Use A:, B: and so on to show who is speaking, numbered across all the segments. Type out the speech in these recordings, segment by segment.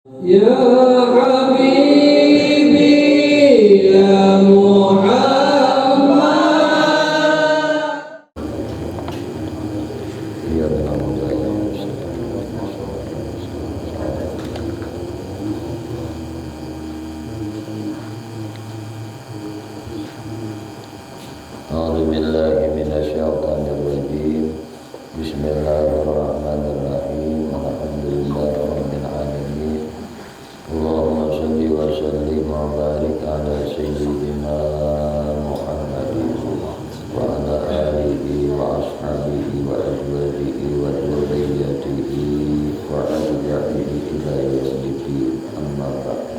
A: Ya Habibi ya Muhammad. Ya A'udzu billahi minasyaitonir rajim. Bismillahirrahmanirrahim. Alhamdulillahirabbil alamin. Allahumma shalli wa sallim wa barik ala sayyidina Muhammadin wa ala alihi wa ashabihi wa azwajihi wa dzurriyyatihi wa atba'ihi ila yaumiddin. Amma ba'd.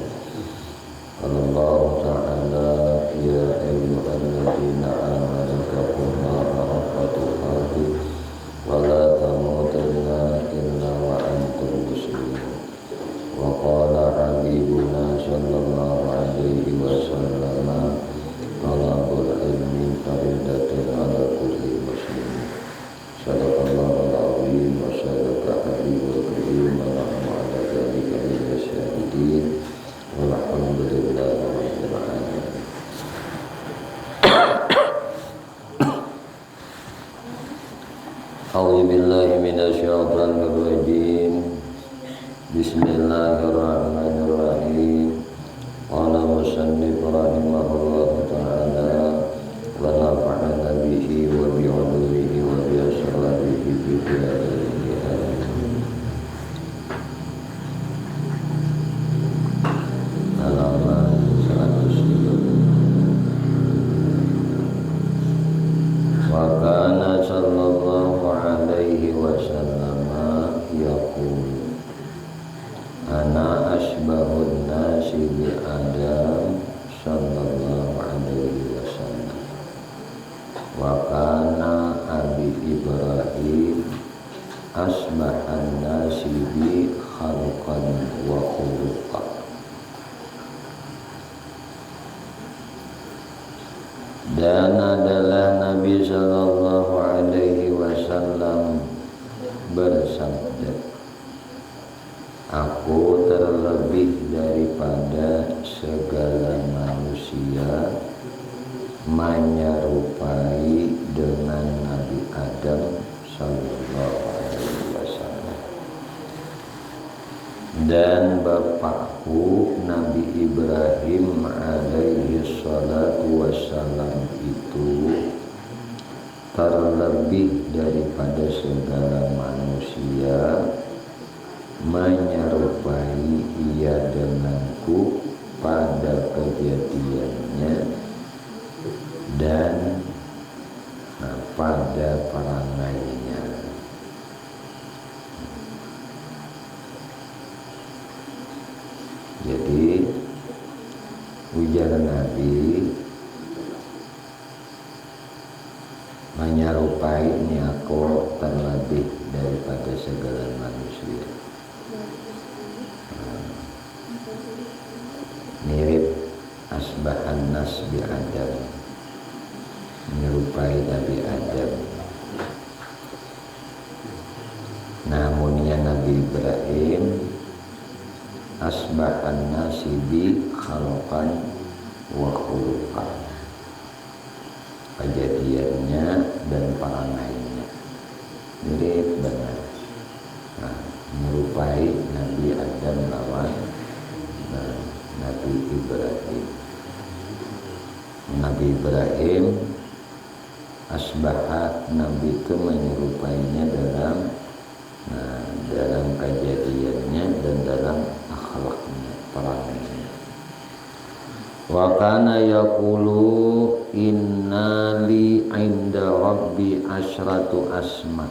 A: Allah Ta'ala ya ayyuhalladzina amanu taqullaha haqqa tuqatih wa la tamutunna illa wa antum muslimun. Wa qala habibuna sallallahu alaihi wasallam talabul ilmi faridatun ala kulli muslimin. Sadaqallahul azim wa sadaqa habibul karim wa nahnu ala dzalika minas syahidin. Walhamdulillahirabbil alamin. A'udzu billahi minasyaitonir rajim. Bismillahirrahmanirrahim. Qala musannif rahimahullahu ta'ala wa nafa'ana bihi wa bi 'ulumihi wa bi asrabihi fi dunya halaman 130. Wa kana sallallahu alaihi wasallam yaqul ana asbahun nasi bi Adam sallallahu alaihi wasallam wa kana abi Ibrahim asbahan nasi bi khalqan wa khuluqan. Dan adalah Nabi sallallahu alaihi wasallam bersabda, aku terlebih daripada segala manusia menyerupai dengan Nabi Adam sallallahu alaihi wasallam. Dan bapakku Nabi Ibrahim alaihi salatu wassalam itu terlebih daripada segala manusia menyerupai ia denganku pada kejadiannya dan pada perangainya. Jadi ujar Nabi menyerupai ini aku terlebih daripada segala manusia. Mirip asbahan nas bi Adam, menyerupai Nabi Adam. Namunnya Nabi Ibrahim asbahan nasi bi khalqan wa khuluqan, kejadiannya dan perangainya mirip benar. Menyerupai Nabi Adam lawan Nabi Ibrahim. Nabi Ibrahim asbahat, Nabi itu menyerupainya dalam kejadiannya dan dalam akhlaknya, perangainya. Wa kana yaqulu inna li 'inda rabbi asyratu asma.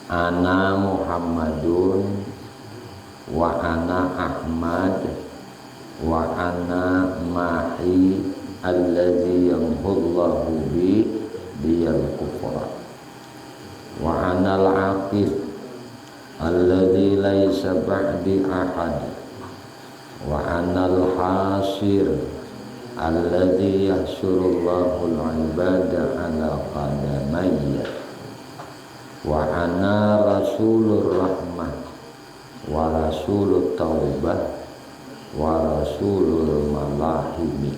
A: Ana Muhammadun wa ana Ahmad wa ana Mahi alladzi yamhullahu bi diyal kufra wa ana al-aqib alladzi laisa ba'di ahad wa ana al-hasir alladzi yahsyurullahu al-ibada ala qadamayya wa ana rasulur rahmah wa rasulut taubah wa rasulul malahimi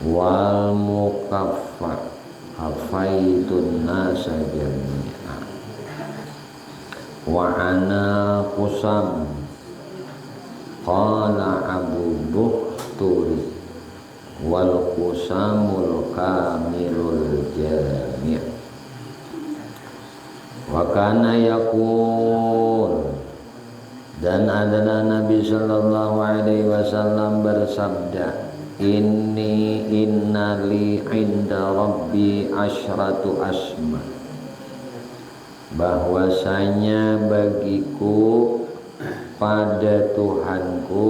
A: wal mukaffa hafaitun nasa jami'a wa ana qusam qala Abu Bukhturi wal qusamul kamilul jami' wa kana yaqul, dan adalah Nabi sallallahu alaihi wasallam bersabda, inna li inda rabbi asyratu asma, bahwasanya bagiku pada Tuhanku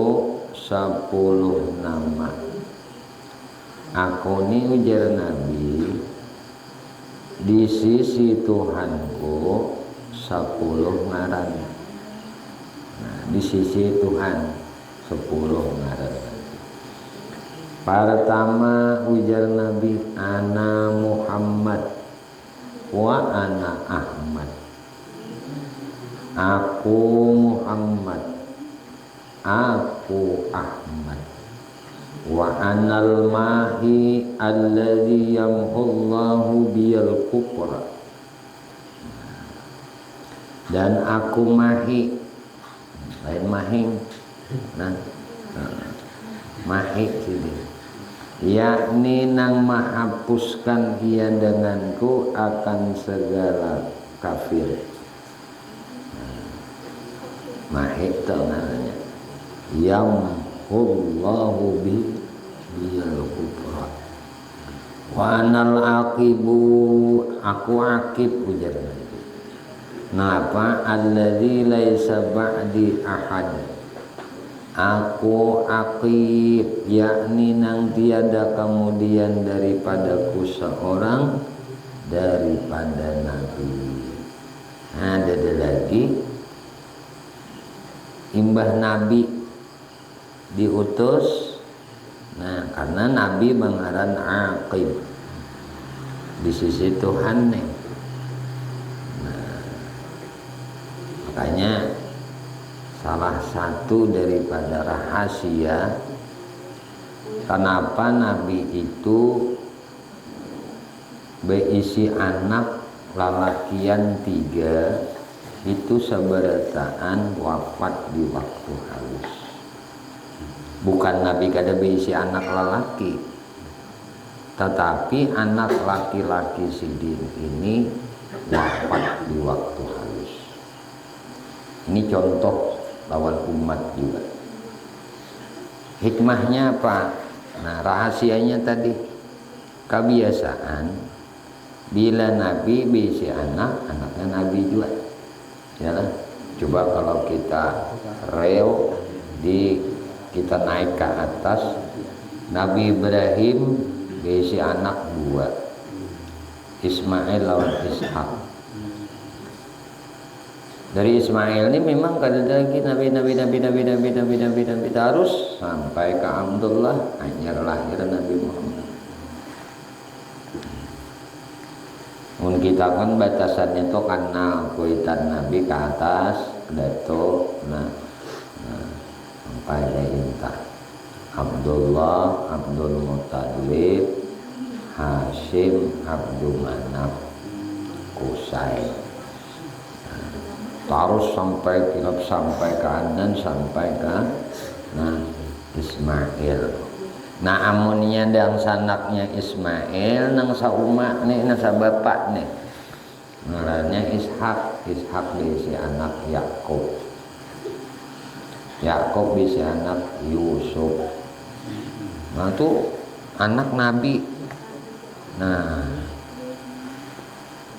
A: 10 nama. Aku ni ujar Nabi, di sisi Tuhanku 10 ngaran. Nah, di sisi Tuhan 10 ngaran. Pertama ujar Nabi, ana Muhammad wa ana Ahmad. Aku Muhammad, aku Ahmad. Wa anal mahi alladhi yamhullahu biyal kufra, dan aku mahi, lain mahing, nah mahi sini, yakni nang menghapuskan ia denganku akan segala kafir. Mahi itu namanya yamhullahu biyal kufra. Wa anal aqibu, aku akib ujar Nabi. Napa? Alladzi laisa ba'di ahad. Aku aqib, yakni nang tiada kemudian daripadaku seorang daripada Nabi. Ada lagi imbah Nabi diutus. Nah, karena Nabi mengaran aqib di sisi Tuhan nih. Nah, makanya salah satu daripada rahasia kenapa Nabi itu berisi anak lalakian 3 itu seberataan wafat di waktu halus. Bukan Nabi kada berisi anak lelaki, tetapi anak laki-laki sidin ini wafat di waktu halus. Ini contoh lawan umat juga. Hikmahnya apa? Nah, rahasianya tadi, kebiasaan bila Nabi berisi anak, anaknya Nabi juga. Ya, coba kalau kita rel kita naik ke atas, Nabi Ibrahim berisi anak 2, Ismail lawan Ishak. Dari Ismail ini memang kada lagi Nabi terus sampai ke Abdullah, hanya lahir Nabi Muhammad. Mun kita kan batasannya tuh karena kuitan Nabi ke atas, dato, nah sampai ke intah Abdullah, Abdul Muttalib, Hashim, Abdul Manaf, Qusay. Terus sampai ke Adnan, sampai ke Ismail. Nah, amunnya dan sanaknya Ismail nang saumak nih, nang sabapak nih. Ngarannya Ishak, Ishak bisi anak Yakub. Yakub bisi anak Yusuf. Nah, itu anak Nabi. Nah,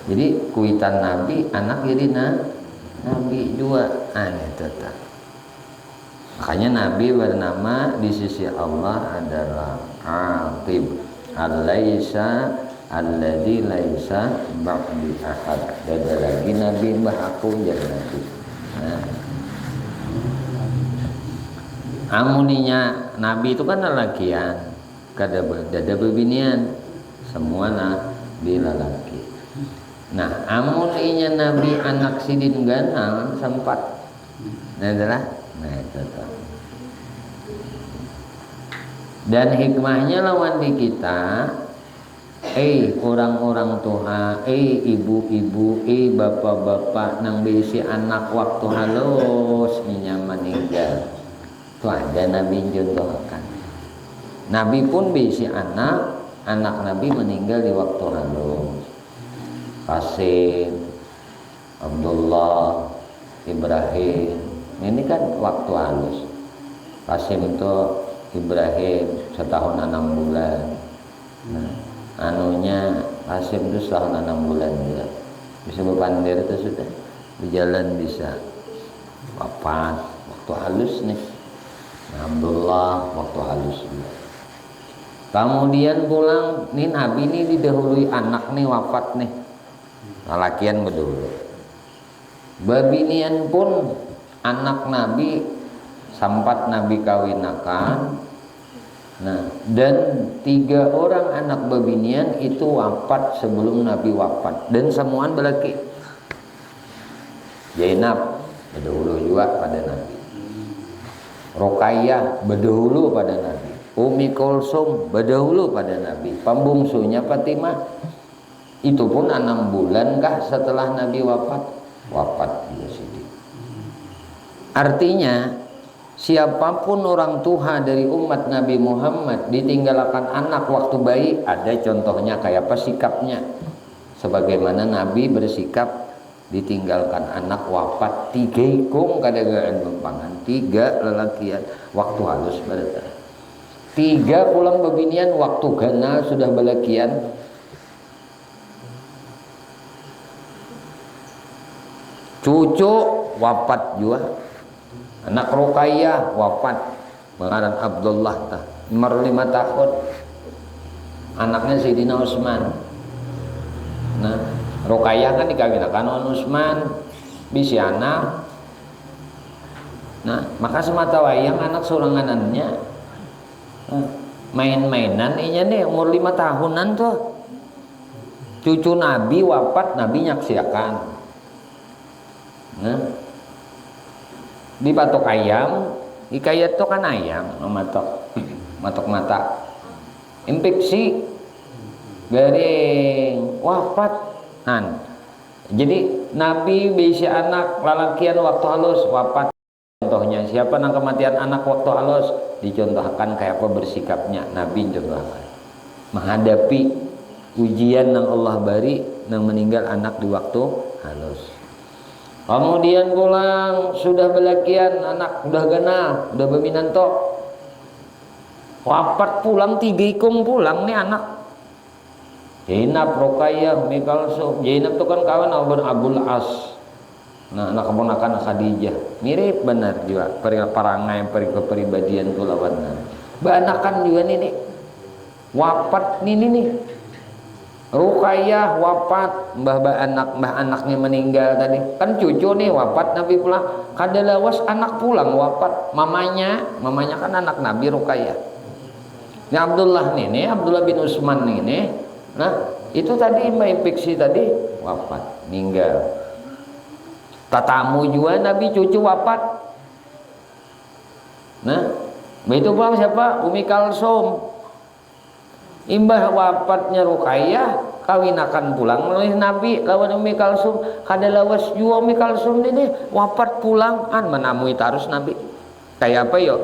A: jadi kuitan Nabi, anak jadi Nabi juga aneh tetap. Makanya Nabi bernama di sisi Allah adalah Aqib, al-laisa alladzi laisa ba'di ahad. Ada lagi Nabi mbah aku jadi Nabi. Nah, amuninya Nabi itu kan lelakian, kada bebinian, semua Nabi lelaki. Nah, amuninya Nabi anak sidin ganal sempat Nah itulah, nah itu tuh. Dan hikmahnya lawan di kita, orang-orang tua, ibu-ibu, bapak-bapak nang berisi anak waktu halus nya meninggal. Itu ada Nabi contohkan. Nabi pun berisi anak Nabi meninggal di waktu halus. Qasim, Abdullah, Ibrahim, ini kan waktu halus. Qasim itu Ibrahim setahun 6 bulan. Nah, anunya Qasim itu setahun 6 bulan juga. Bisa berpandir itu sudah berjalan bisa wafat waktu halus nih. Nah, Abdullah waktu halus juga. Kemudian pulang nih Nabi ini didahului anak nih wafat nih. Lalakian berdulu. Babinian pun anak Nabi sempat Nabi kawinakan. Nah, dan 3 orang anak babinian itu wafat sebelum Nabi wafat, dan semuaan belaki. Zainab berdahulu juga pada Nabi. Ruqayyah berdahulu pada Nabi. Umi Kulsum berdahulu pada Nabi. Pembungsunya Fatimah itu pun 6 bulan kah setelah Nabi wafat juga Sidi. Artinya siapapun orang tua dari umat Nabi Muhammad ditinggalkan anak waktu bayi, ada contohnya kayak apa sikapnya. Sebagaimana Nabi bersikap ditinggalkan anak wafat 3 ikung kadagaan mempangan 3 lelakian waktu halus berada. 3 pulang babinian waktu gana sudah balakian. Cucu wafat juga. Anak Ruqayyah wafat, mengaran Abdullah tah 5 tahun. Anaknya Sayyidina Utsman. Nah, Ruqayyah kan dikawinakan oleh Utsman, bisi anak. Nah, maka semata wayang anak soranganannya main-mainan inya nih umur 5 tahunan tuh. Cucu Nabi wafat, Nabi nyaksiakan. Nah, di patok ayam, ikayat itu kan ayam, matok mata, infeksi, garing, wafat. Jadi Nabi bisa anak lalakian waktu halus wafat. Contohnya siapa nang kematian anak waktu halus, dicontohkan kayak apa bersikapnya Nabi contohkan. Menghadapi ujian nang Allah bari nang meninggal anak di waktu halus. Kemudian pulang sudah belakian anak udah gana, udah beminanto. Wafat pulang 3 ikung pulang nih anak. Zainab, Ruqayyah, Umi Kulsum. Zainab itu kan kawan Abul As. Nah, anak keponakan Khadijah. Mirip benar juga perangai kepribadian tuh lawannya. Banakan juga nih. Wafat nih. Ruqayyah wafat, mbah anaknya meninggal tadi. Kan cucu nih wafat, Nabi pulang. Kadalawas anak pulang wafat, mamanya kan anak Nabi Ruqayyah. Ini Abdullah Abdullah bin Utsman nih. Nah, itu tadi mbak infeksi tadi wafat, meninggal. Tatamu juga Nabi cucu wafat. Nah, begitu pulang siapa? Umi Kulsum. Imbah wafatnya Ruqayyah kawinakan pulang oleh Nabi lawan Umi Kulsum. Kadalawas juga Umi Kulsum ini wafat pulang menamui tarus Nabi. Kayak apa yo?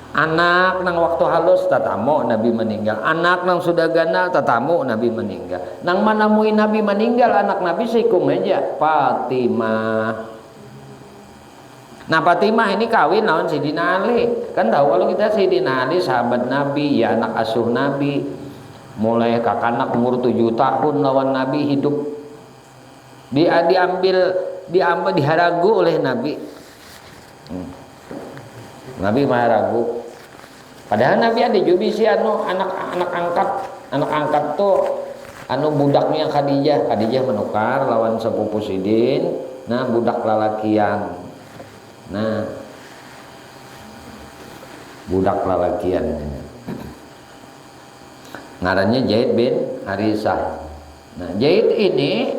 A: Anak nang waktu halus tatamu Nabi meninggal. Anak nang sudah ganal tatamu Nabi meninggal. Nang manamui Nabi meninggal anak Nabi sikung aja Fatimah. Nah, Fatimah ini kawin lawan Sayyidina Ali. Kan tahu kalau kita Sayyidina Ali sahabat Nabi, ya anak asuh Nabi. Mulai kakanak umur 7 tahun lawan Nabi hidup. Diambil diharagu oleh Nabi. Nabi mah ragu. Padahal Nabi ada juga si anak angkat tuh budaknya Khadijah menukar lawan sepupu Sidin. Nah, budak lalakian. Nah, budak lalakian ngarannya Zaid bin Harisah. Nah, Zaid ini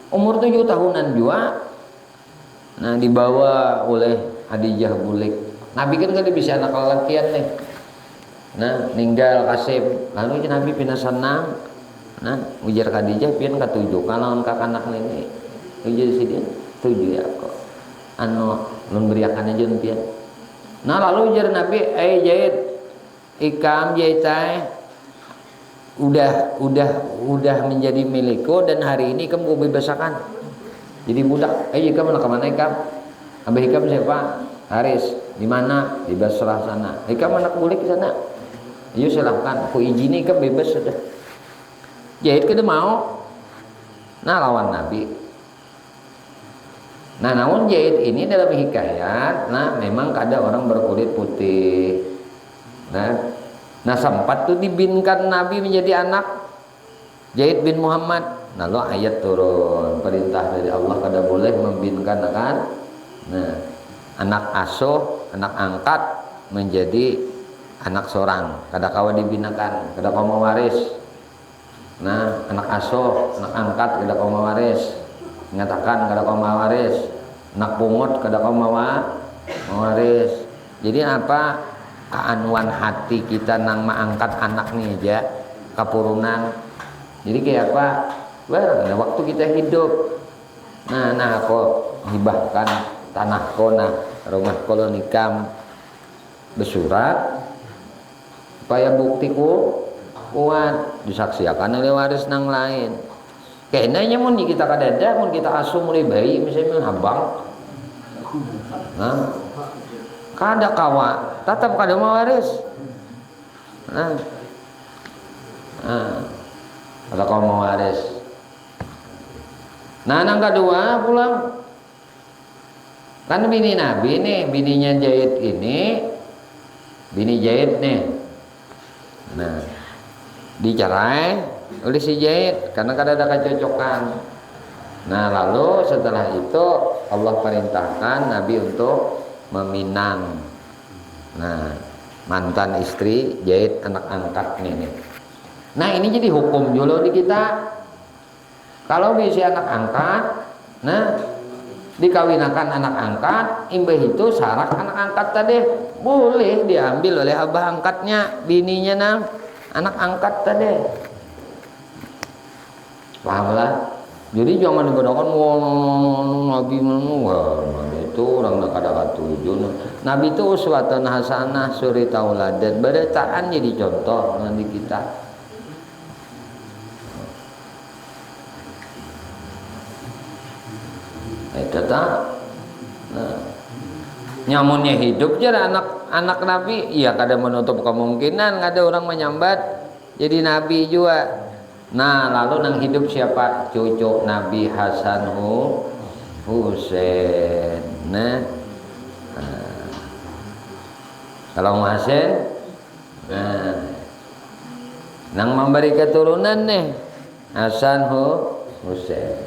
A: umur 7 tahunan juga. Nah, dibawa oleh Khadijah bulik. Nabi kan gak bisa anak lelakian nih. Nah, ninggal Kasim. Lalu Nabi pina senang. Nah, ujar Khadijah pian katuju kalau angkat anak ini. Ujar si dia, tuju ya kok. Anu nun beriakan aja pian. Nah, lalu ujar Nabi, Zaid, ikam Zaid udah menjadi milikku dan hari ini kamu bebasakan. Jadi budak. Ikam mana kemana ikam? Abah ikam siapa? Haris. Di mana? Di Basrah sana. Ikam anak bulik sana. Ayo silahkan. Ku izini ikam bebas sudah. Zaid kada mau. Nah lawan Nabi. Nah namun Zaid ini dalam hikayat, nah memang ada orang berkulit putih. Nah sempat tuh dibinkan Nabi menjadi anak Zaid bin Muhammad. Lalu ayat turun perintah dari Allah kada boleh membinkan kan. Nah anak asuh, anak angkat menjadi anak seorang, kada kawa dibinakan, kada kawa mewaris. Nah anak asuh, anak angkat kada kawa mewaris, mengatakan kada kawa mewaris, anak pungut kada kawa mewaris. Jadi apa keanuan hati kita nang maangkat anak nih aja kapurunan. Jadi kayak apa? Barang waktu kita hidup. Nah aku hibahkan tanah kona rumah kolonikam bersurat supaya buktiku kuat disaksikan oleh waris nang lain. Kayaknya mun kita kadada mun kita asuh mulai bayi misalnya habang. Nah, kada kawa tetap kada mewaris. Nah, kada kawa mewaris. Nah, yang kedua pulang kan bini Nabi nih, bininya Zaid ini, bini Zaid nih. Nah, dicerai oleh si Zaid karena kada ada kecocokan. Nah, lalu setelah itu Allah perintahkan Nabi untuk meminang. Nah, mantan istri Zaid anak angkat nih. Nah, ini jadi hukum dulu di kita. Kalau bisa anak angkat, nah dikawinakan anak angkat, imbah itu sarak anak angkat tadi boleh diambil oleh abah angkatnya, bininya nang anak angkat tadi. Paham lah? Jadi jangan digunakan Nabi itu orang nak ada katuju. Nabi itu uswatun hasanah suri tauladan, beritaan jadi contoh nanti kita. Tetap nyamunnya hidup jadi anak Nabi ya kada menutup kemungkinan ada orang menyambat jadi Nabi juga. Nah lalu nang hidup siapa? Cucu Nabi Hasan Husain. Nah kalau Hasan nang memberi keturunan nih Hasan Husain.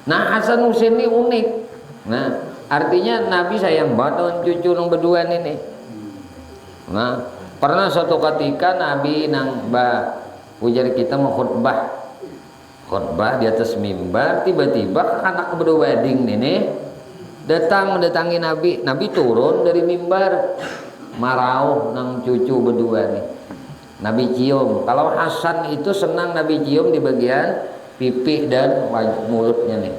A: Nah Hasan Husain ini unik. Nah artinya Nabi sayang banget dengan cucu nang berdua ini. Nah pernah suatu ketika Nabi nang ujar kita mau khutbah di atas mimbar, tiba-tiba anak berdua wedding ini mendatangi Nabi. Nabi turun dari mimbar marau nang cucu berdua nih. Nabi cium. Kalau Hasan itu senang Nabi cium di bagian pipi dan mulutnya nih.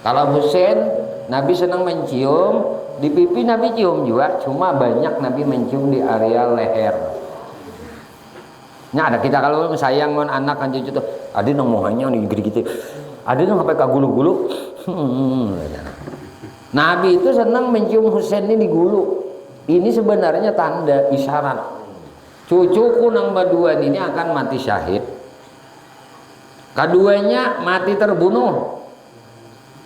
A: Kalau Husain Nabi senang mencium di pipi, Nabi cium juga, cuma banyak Nabi mencium di area leher. Nah ada kita kalau sayang mon anak kan cucu tuh, ada nang mohanya nih gitu-gitu, ada nang sampai kagulu-gulu. Nabi itu senang mencium Husain ini di gulu. Ini sebenarnya tanda isyarat cucuku nang baduan ini akan mati syahid. Keduanya mati terbunuh.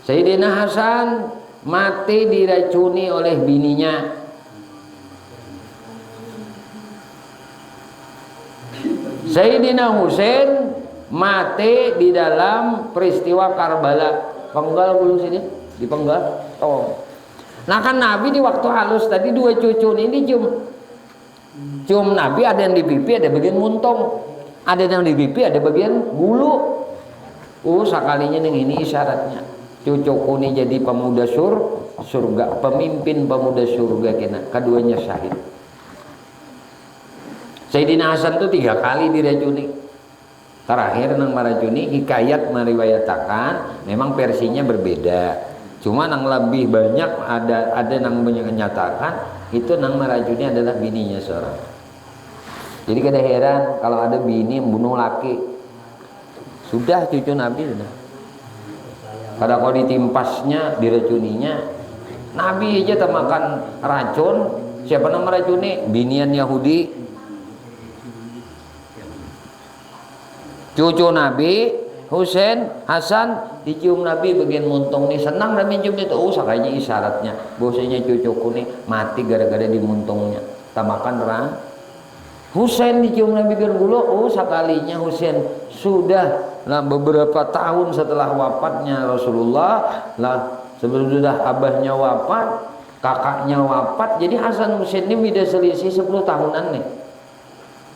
A: Sayyidina Hasan mati diracuni oleh bininya. Sayyidina Husain mati di dalam peristiwa Karbala. Penggal belum sini? Dipenggal. Oh. Nah kan Nabi di waktu halus tadi dua cucu ini cium Nabi, ada yang di pipi, ada bagian muntung. Ada yang di pipi, ada bagian bulu. Sekalinya yang ini isyaratnya. cucuku ini jadi pemuda surga, pemimpin pemuda surga kena. Keduanya syahid. Sayyidina Hasan itu 3 kali diracuni. Terakhir nang maracuni hikayat meriwayatakan memang versinya berbeda. Cuma nang lebih banyak ada nang menyatakan itu nang maracuni adalah bininya seorang. Jadi kada heran kalau ada bini membunuh laki. Sudah cucu Nabi sudah. Pada kalau ditimpasnya, diracuninya, Nabi aja tak makan racun. Siapa yang meracuni? Binian Yahudi. Cucu Nabi Husain, Hasan dicium Nabi bagian muntung nih, senang Nabi cium itu. Oh, sakanya isyaratnya bahwasanya cucuku nih mati gara-gara di muntungnya. Tak makan rang. Husain dicium Nabi gergulo. Oh, sekalinya Husain sudah lah beberapa tahun setelah wafatnya Rasulullah lah, sebelum sudah abahnya wafat, kakaknya wafat. Jadi Hasan Husain ini beda selisih 10 tahunan nih.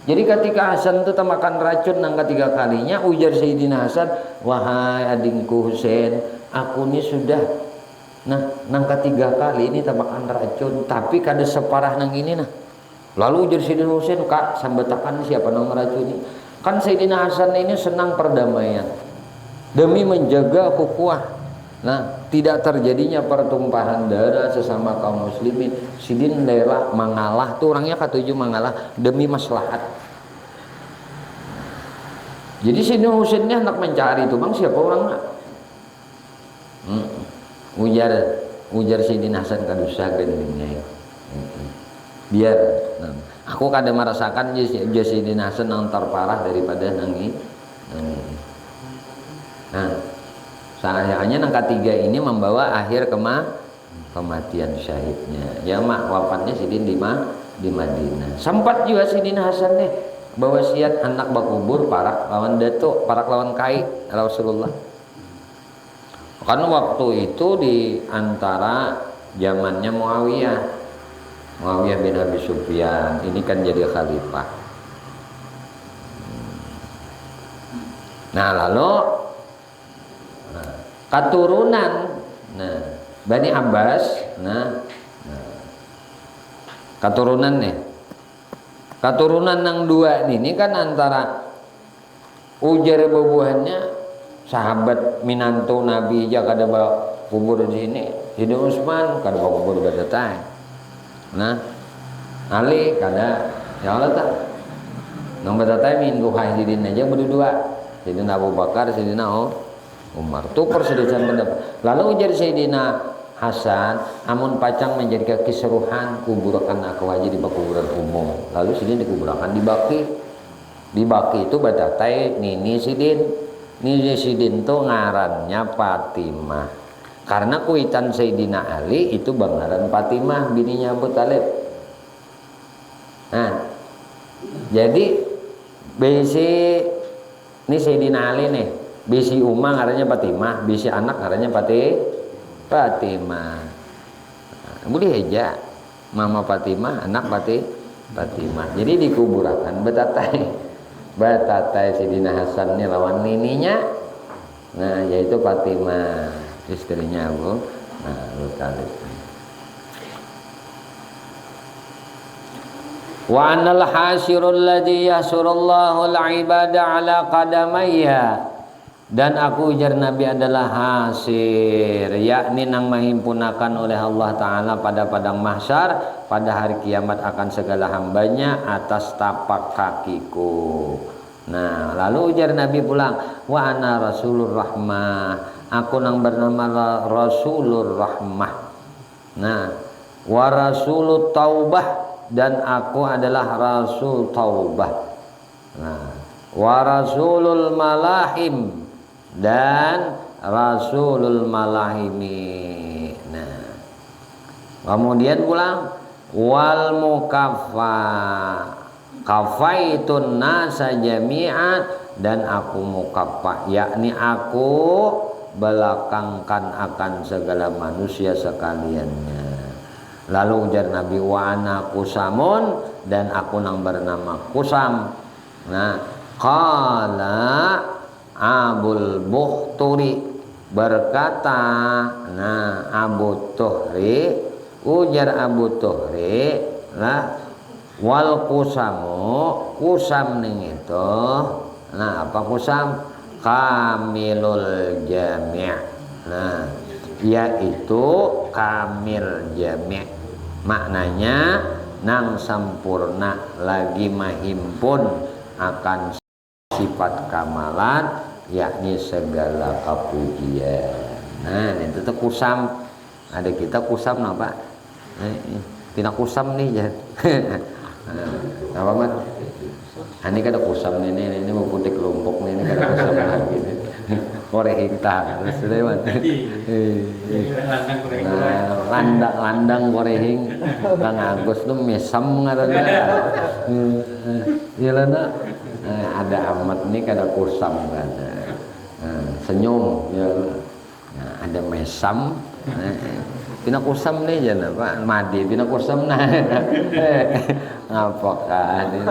A: Jadi ketika Hasan itu makan racun nang ketiga kalinya, ujar Sayyidina Hasan, wahai adingku Husain, aku ini sudah nang ketiga kali ini makan racun, tapi kada separah nang ini nah. Lalu ujar Sayyidina Husain, kak sambetakan siapa nang meracuni? Kan Sayyidina Hasan ini senang perdamaian demi menjaga ukhuwah. Nah, tidak terjadinya pertumpahan darah sesama kaum muslimin. Sidin rela mengalah tuh, orangnya ketujuh mengalah demi maslahat. Jadi Sidin Husain ini anak mencari itu bang siapa orangnya? Ujar Sidin Hasan kadusa gendingnya. Biar aku kada merasakan Sidin Hasan yang terparah daripada nangi. Nah, sayangnya nang ketiga ini membawa akhir kematian syahidnya. Ya mak wafatnya Sidin di Madinah. Sempat juga Sidin Hasan nih bawa siat anak bakubur parak lawan datuk, parak lawan kai Rasulullah. Kan waktu itu di antara zamannya Muawiyah bin Abi Sufyan ini kan jadi khalifah. Nah lalu keturunan Bani Abbas, keturunan nang dua ini kan antara ujar bubuhannya sahabat minantu Nabi aja kada bawa kubur di sini. Jadi Utsman kada bawa kubur kada tay. Nah, Ali kada ya Allah tak. Nang batatai min guhai sidin aja berdua. Sidin Abu Bakar, Sidin Umar. Itu perselisihan pendapat. Lalu ujar Sayyidina Hasan, amun pacang menjadi keseruhan kuburkan aku aja di kuburan umum. Lalu Sidin dikuburkan di Baki. Di Baki itu batatai Nini Sidin tuh ngarannya Fatimah. Karena kuitan Sayyidina Ali itu banggaran Fatimah bininya Abu Talib. Nah, jadi bisi ini Sayyidina Ali nih, bisi Umar ngarannya Fatimah, bisi anak ngarannya Fatimah. Boleh aja Mama Fatimah, anak Fatimah. Jadi dikuburakan batatai Sayyidina Hasan ini lawan nininya. Nah, yaitu Fatimah, istrinya Abu Talib. Wa anal hasirul ladzi yasurullahu al-ibada ala qadamayya, dan aku ujar Nabi adalah hasir, yakni nang mahimpunakan oleh Allah Ta'ala pada padang mahsyar pada hari kiamat akan segala hambanya atas tapak kakiku. Nah lalu ujar Nabi pulang, wa ana rasulur rahmah, aku nang bernama Rasulur Rahmah. Nah wa rasulut taubah, dan aku adalah Rasul Taubah. Nah, wa Rasulul Malahim, dan Rasulul Malahimi. Nah, kemudian pulang wal mukaffa, kafaitun nasa jami'an, dan aku mukaffa, yakni aku belakangkan akan segala manusia sekaliannya. Lalu ujar Nabi wa ana Kusamun, dan aku nang bernama Kusam. Nah, qala Abul Bukhturi, berkata, nah Abu Tuhri, ujar Abu Tuhri lah, wal kusamu, kusam ning itu, nah apa kusam? Kamilul jami', nah yaitu kamil jami', maknanya nang sampurna lagi mahimpun akan sifat kamalan, yakni segala kepujian. Nah itu tuh kusam, ada kita kusam apa? Tina kusam nih ya. Apa mat? Ini kada kusam ini mau putih kelompok nih, ini kada kusam lagi nih. Korehing tah terus lewat. Landang korehing Kang Agus tuh mesam ngaranna. Ieu lana ada amat nih kada kusam kan. Senyum ya. Nah, ada mesam. Pina kusam nih jangan Pak Madi pina kusam nah. Apakah ini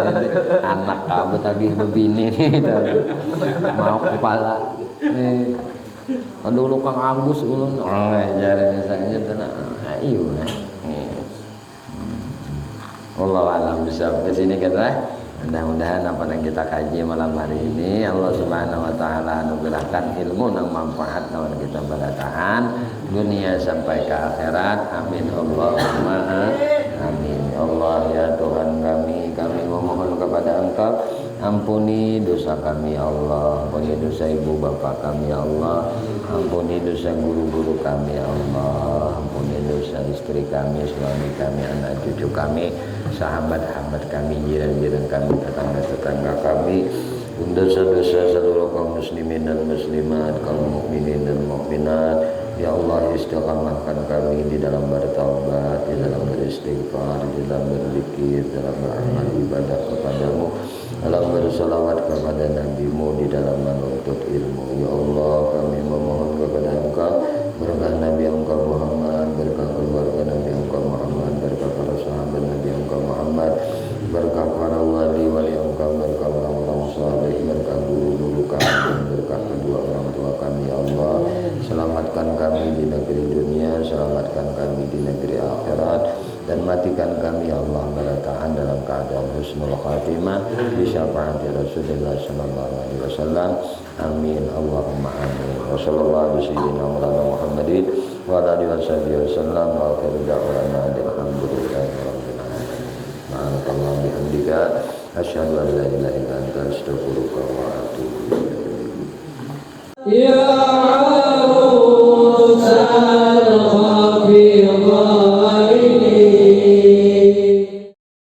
A: anak kamu tadi begini mau kepala dulu Kang Agus ulun jarang saya tenang ayo Allah alam bisa ke sini kita. Mudah-mudahan apa yang kita kaji malam hari ini Allah Subhanahu wa taala anugerahkan ilmu yang manfaat lawan kita bertahan dunia sampai ke akhirat. Amin Allahumma amin. Allah ya Tuhan kami memohon kepada Engkau, ampuni dosa kami ya Allah, ampuni dosa ibu bapak kami ya Allah, ampuni dosa guru-guru kami ya Allah, ampuni dosa istri kami, suami kami, anak cucu kami, sahabat-sahabat kami, jiran-jiran kami, tetangga-tetangga kami, dosa-dosa seluruh kaum muslimin dan muslimat, kaum mukminin dan mukminat. Ya Allah, istiqamahkan kami di dalam bertaubat, di dalam beristighfar, di dalam berzikir, dalam beramal ibadah kepadamu, dalam bersalawat kepada Nabi-Mu, di dalam menuntut ilmu. Ya Allah, kami memohon kepada Engkau berkah Nabi Engkau Muhammad, berkah keluarga Nabi Engkau Muhammad, berkah para sahabat Nabi Engkau Muhammad, berkah para wali-wali Engkau, berkah orang-orang saleh, berkah guru-guru kami, dan berkah kedua orang tua kami. Ya Allah, selamatkan kami di negeri dunia, selamatkan kami di negeri akhirat, dan matikan kami ya Allah bertahan dalam keadaan husnul khatimah bi syafaati Rasulullah sallallahu alaihi wasallam. Amin Allahumma amin. Wa sallallahu alaihi Muhammadin wa ala alihi wasallam wa akhiru da'wana alhamdulillahi rabbil alamin. Subhanallahi wa bihamdika asyhadu an la ilaha illa anta astaghfiruka wa atubu ilaik.